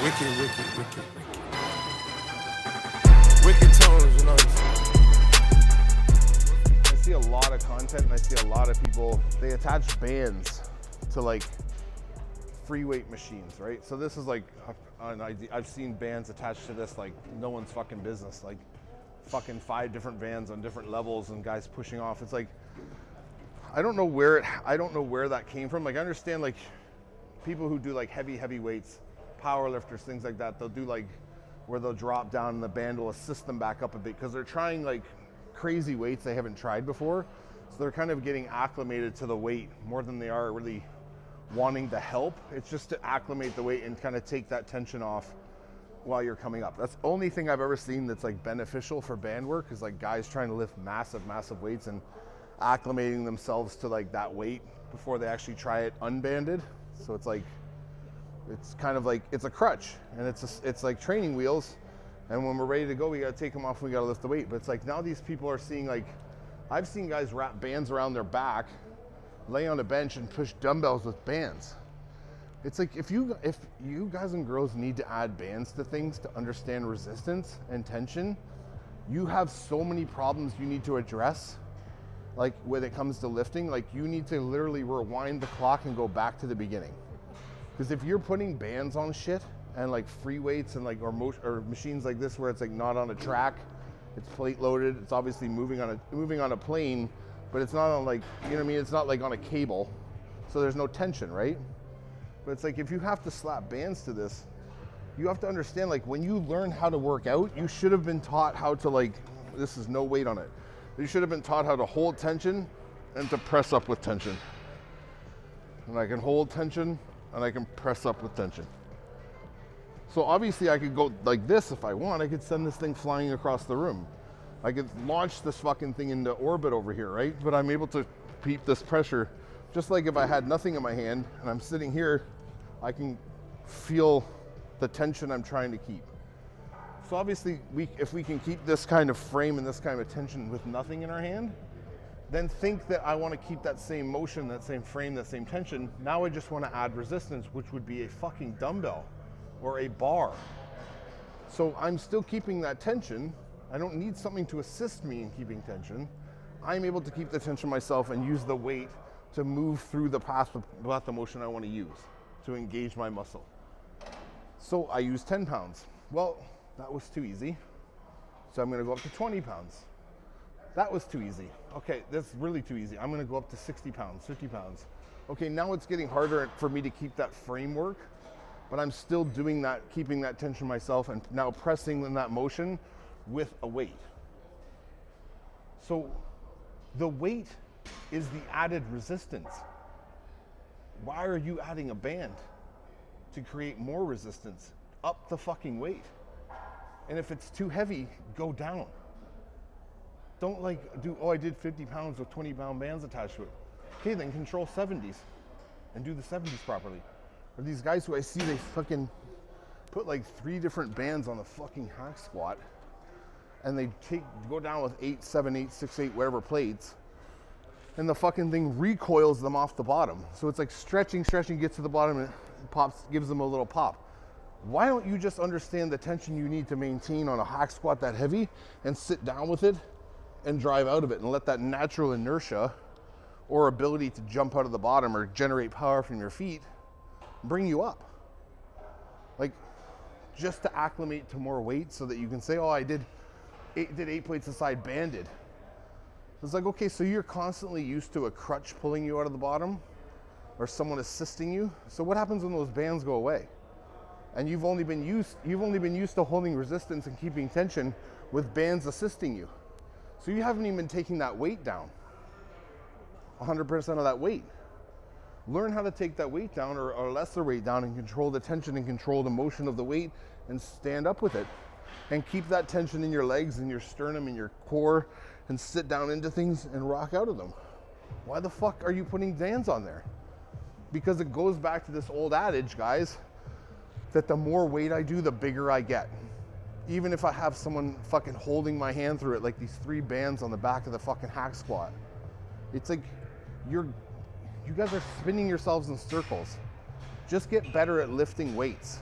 Wicked, wicked, wicked, wicked. Wicked tones, you know. I see a lot of content and I see a lot of people, they attach bands to like free weight machines, right? So this is like an idea. I've seen bands attached to this like no one's fucking business, like fucking 5 different bands on different levels and guys pushing off. It's like, I don't know where that came from. Like I understand like people who do like heavy weights, power lifters, things like that, they'll do like where they'll drop down and the band will assist them back up a bit because they're trying like crazy weights they haven't tried before. So they're kind of getting acclimated to the weight more than they are really wanting to help. It's just to acclimate the weight and kind of take that tension off while you're coming up. That's the only thing I've ever seen that's like beneficial for band work, is like guys trying to lift massive weights and acclimating themselves to like that weight before they actually try it unbanded. So it's like, it's kind of like, it's a crutch and it's like training wheels. And when we're ready to go, we got to take them off, we got to lift the weight. But it's like now these people are seeing like, I've seen guys wrap bands around their back, lay on a bench and push dumbbells with bands. It's like, if you guys and girls need to add bands to things to understand resistance and tension, you have so many problems you need to address. Like when it comes to lifting, like you need to literally rewind the clock and go back to the beginning. Because if you're putting bands on shit and like free weights and like, or machines like this where it's like not on a track, it's plate loaded, it's obviously moving on a plane, but it's not on like, you know what I mean? It's not like on a cable. So there's no tension, right? But it's like, if you have to slap bands to this, you have to understand like when you learn how to work out, you should have been taught how to like, this is no weight on it. You should have been taught how to hold tension and to press up with tension. And I can hold tension and I can press up with tension. So obviously I could go like this if I want. I could send this thing flying across the room. I could launch this fucking thing into orbit over here, right? But I'm able to keep this pressure. Just like if I had nothing in my hand and I'm sitting here, I can feel the tension I'm trying to keep. So obviously, if we can keep this kind of frame and this kind of tension with nothing in our hand, then think that I want to keep that same motion, that same frame, that same tension. Now I just want to add resistance, which would be a fucking dumbbell or a bar. So I'm still keeping that tension. I don't need something to assist me in keeping tension. I'm able to keep the tension myself and use the weight to move through the path of the motion I want to use to engage my muscle. So I use 10 pounds. Well, that was too easy. So I'm going to go up to 20 pounds. That was too easy. Okay, that's really too easy. I'm going to go up to 60 pounds, 50 pounds. Okay, now it's getting harder for me to keep that framework, but I'm still doing that, keeping that tension myself and now pressing in that motion with a weight. So the weight is the added resistance. Why are you adding a band? To create more resistance. Up the fucking weight. And if it's too heavy, go down. Don't like do, oh, I did 50 pounds with 20-pound bands attached to it. Okay, then control 70s and do the 70s properly. Or these guys who I see, they fucking put like 3 different bands on the fucking hack squat and they go down with 8, 7, 8, 6, 8, whatever plates, and the fucking thing recoils them off the bottom. So it's like stretching, gets to the bottom and it pops, gives them a little pop. Why don't you just understand the tension you need to maintain on a hack squat that heavy and sit down with it and drive out of it and let that natural inertia or ability to jump out of the bottom or generate power from your feet bring you up? Like, just to acclimate to more weight so that you can say, oh, I did 8 plates aside banded. It's like, okay, so you're constantly used to a crutch pulling you out of the bottom or someone assisting you. So what happens when those bands go away? And you've only been used to holding resistance and keeping tension with bands assisting you. So you haven't even been taking that weight down, 100% of that weight. Learn how to take that weight down or lesser weight down and control the tension and control the motion of the weight and stand up with it. And keep that tension in your legs and your sternum and your core and sit down into things and rock out of them. Why the fuck are you putting bands on there? Because it goes back to this old adage, guys, that the more weight I do, the bigger I get. Even if I have someone fucking holding my hand through it, like these 3 bands on the back of the fucking hack squat. It's like, you guys are spinning yourselves in circles. Just get better at lifting weights.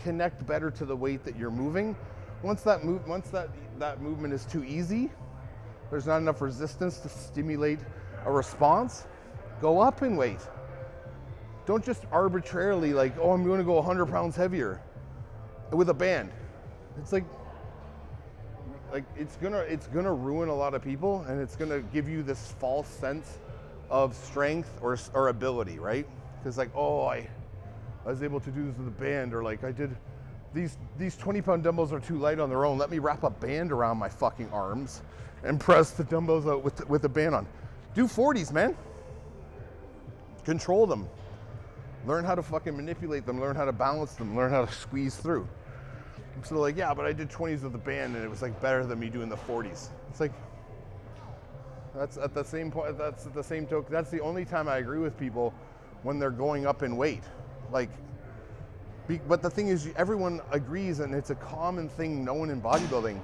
connect better to the weight that you're moving. Once that movement is too easy, there's not enough resistance to stimulate a response, go up in weight. Don't just arbitrarily like, oh, I'm going to go 100 pounds heavier with a band. It's like it's gonna ruin a lot of people, and it's gonna give you this false sense of strength or ability, right? Because like, oh, I was able to do this with a band, or like I did these 20-pound dumbbells are too light on their own. Let me wrap a band around my fucking arms and press the dumbbells out with the band on. Do 40s, man. Control them. Learn how to fucking manipulate them. Learn how to balance them. Learn how to squeeze through. So like, yeah, but I did 20s with the band and it was like better than me doing the 40s. It's like, that's at the same point, that's at the same token, that's the only time I agree with people when they're going up in weight. Like, but the thing is, everyone agrees, and it's a common thing known in bodybuilding,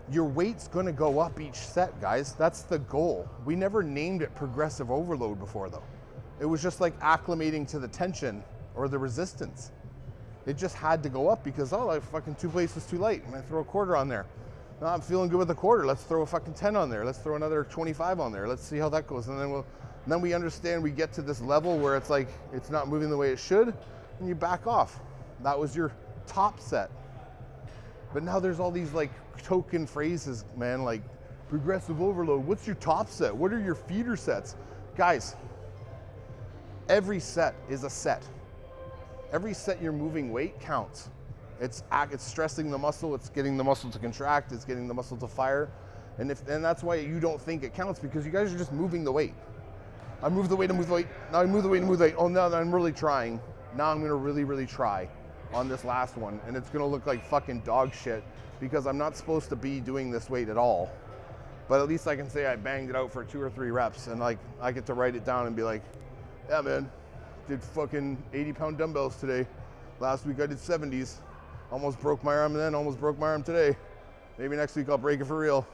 your weight's gonna go up each set, guys. That's the goal. We never named it progressive overload before though. It was just like acclimating to the tension or the resistance. It just had to go up because, oh, like fucking 2 plates is too light. I'm gonna throw a quarter on there. No, I'm feeling good with a quarter. Let's throw a fucking 10 on there. Let's throw another 25 on there. Let's see how that goes. And then we understand, we get to this level where it's like, it's not moving the way it should, and you back off. That was your top set. But now there's all these like token phrases, man, like progressive overload. What's your top set? What are your feeder sets? Guys, every set is a set. Every set you're moving weight counts. It's stressing the muscle, it's getting the muscle to contract, it's getting the muscle to fire. And that's why you don't think it counts, because you guys are just moving the weight. I move the weight, I move the weight, now I move the weight, I move the weight. Oh, now I'm really trying. Now I'm gonna really, really try on this last one. And it's gonna look like fucking dog shit because I'm not supposed to be doing this weight at all. But at least I can say I banged it out for 2 or 3 reps, and like I get to write it down and be like, yeah, man, did fucking 80-pound dumbbells today. Last week I did 70s. Almost broke my arm then, almost broke my arm today. Maybe next week I'll break it for real.